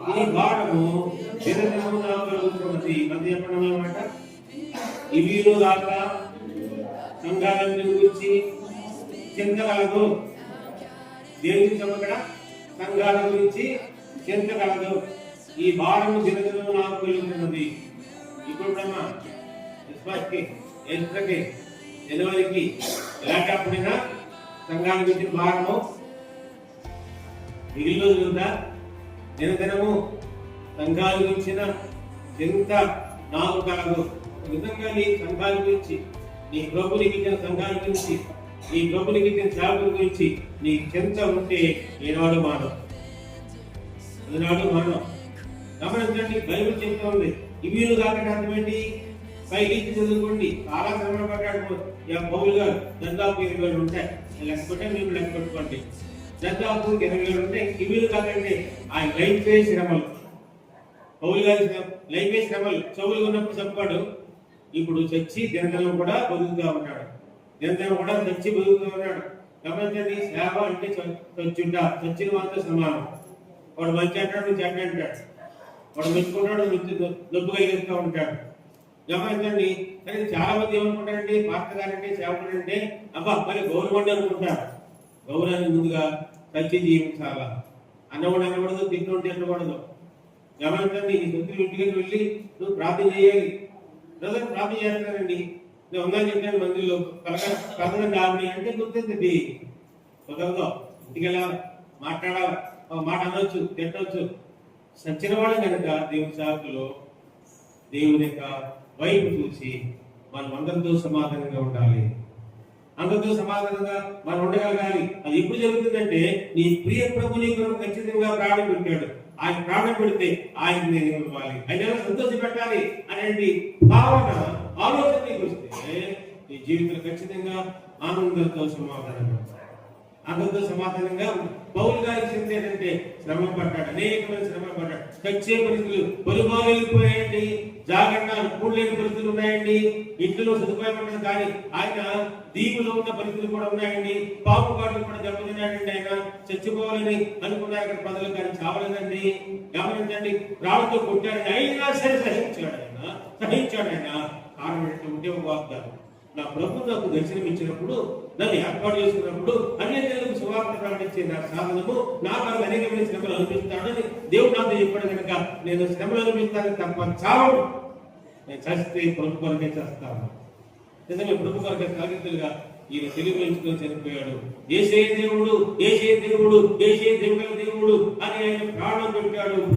ఈ భారము దినదినము నాకు కలుగుతున్నది. మధ్య చెప్పడం అన్నమాట. ఇవిలో దాకా సంఘాలను గురించి చింతగలదు. దేవుని చెప్పక్కడ సంఘాల గురించి చింతగలదు. ఈ భారము దినదినము నాకు కలుగుతున్నది. ఇప్పుడు జనవరికి ఎలాంటప్పుడైనా సంఘాల గురించి భారము మిగిలిన ఉందా? దినదినము సంఘాల గురించిన చింత నాకు కలదు. విధంగా నీ సంఘాల గురించి, నీ ప్రభునికి ఇచ్చిన సంఘాల గురించి, నీ ప్రభునికి ఇచ్చిన సేవకుల గురించి నీ చింత ఉంటే ఈనాడు మానవ గమనించండి. బైబిల్ చెప్తా ఉంది ఇవిలు కాకుండా అర్థమేంటి? పైకి చదువుకోండి. చాలా శ్రమ పడ్డాడు పౌలు గారు. దాదాపు 20 ఉంటాయి. లెక్క పెట్టే మీరు లెక్క పెట్టుకోండి. దాదాపు 20 ఉంటాయి. ఇవిలు కాకండి ఆయన లైఫ్ శ్రమలు. పౌలు గారి లైఫ్ శ్రమలు చౌలు ఉన్నప్పుడు చెప్పాడు. ఇప్పుడు చచ్చి దినదినం కూడా బతుకుతూ ఉన్నాడు. దినదినం కూడా చచ్చి బతుకుతూ ఉన్నాడు. గమనించండి, సేవ అంటే చచ్చుంటా, చచ్చిన వాళ్ళతో సమానం. వాడు మంచి అంటాడు, చెడ్డ అంటాడు. వాడు మెచ్చుకుంటాడు, నొప్పి కలిగిస్తూ ఉంటాడు. గమనించండి. కానీ చాలా మంది ఏమనుకుంటారంటే పాస్టర్ గారంటే సేవకుడు అంటే అబ్బా మరి గౌరవం అనుకుంటారు. గౌరవాన్ని ముందుగా కలిసి జీవించాలా. అన్నవాడు అనకూడదు, తిన్నోడు తినకూడదు. గమనించండి. నీ సొంత ఇంటికి వెళ్ళి నువ్వు ప్రార్థన చేయాలి. ప్రజలు ప్రార్థన చేస్తారండి. నేను ఉందని చెప్పాను మందిలో కలగండి ఆవిడ అంటే గుర్తుంది. కుదరదు. ఇంటికి వెళ్ళాలి, మాట్లాడాలి, మాట అనవచ్చు, తిట్టవచ్చు. సచ్చిన వాళ్ళు కనుక దేవుని సేవకులు దేవుని యొక్క వైపు చూసి మనం అందరితో సమాధానంగా ఉండాలి. అందరితో సమాధానంగా మనం ఉండగలగాలి. అది ఎప్పుడు జరుగుతుందంటే నీ ప్రియ ప్రభు నీ కొరకు ఖచ్చితంగా ప్రాణం పెట్టాడు. ఆయన ప్రాణం పెడితే ఆయన నేను ఇవ్వాలి, ఆయన సంతోష పెట్టాలి అనేది భావన ఆలోచన నీకు వస్తే నీ జీవితంలో ఖచ్చితంగా ఆనందంతో సమాధానంగా అందరితో సమాధానంగా. పౌలు గారికి చెందేదంటే శ్రమ పడ్డాడు, అనేకమైన శ్రమ పడ్డాడు. చచ్చే పరిస్థితులు, పొలుమాలు వెళ్ళిపోయాయండి, జాగరణాలు కూడలేని పరిస్థితులు ఉన్నాయండి, ఇంట్లో సదుపాయం ఉండదు. కానీ ఆయన దీపులో ఉన్న పరిస్థితులు కూడా ఉన్నాయండి. పాపు కాళ్ళు కూడా దెబ్బతిన్నాడండి. ఆయన చచ్చిపోవాలని అనుకున్నారు అక్కడ ప్రజలు, కానీ చావలేదండి. గమనించండి, రాళ్ళతో కొట్టాడండి, అయినా సరే సహించాడు ఆయన. కారణం ఏంటంటే ఉంటే ఒక వాగ్దానం. నా ప్రభు నాకు దర్శనం ఇచ్చినప్పుడు, నన్ను ఏర్పాటు చేసుకున్నప్పుడు అన్యజనులకు సువార్త ప్రకటించే నా సాధనము నాకు అనేకమైన శ్రమలు అనిపిస్తాడని దేవుడు నాతో చెప్పాడు. కనుక నేను శ్రమలు అనిపిస్తానని తప్ప చావను. నేను చస్తే ప్రభు కొరకే చేస్తాను. నిజమే, ప్రభు కొరకే సాగితులుగా ఈయన తెలుగు ఎంచుకొని చనిపోయాడు. ఏసే దేవుడు, ఏసే దేవుడు, ఏసే దేవుడు అని ఆయన ప్రాణం పెట్టాడు.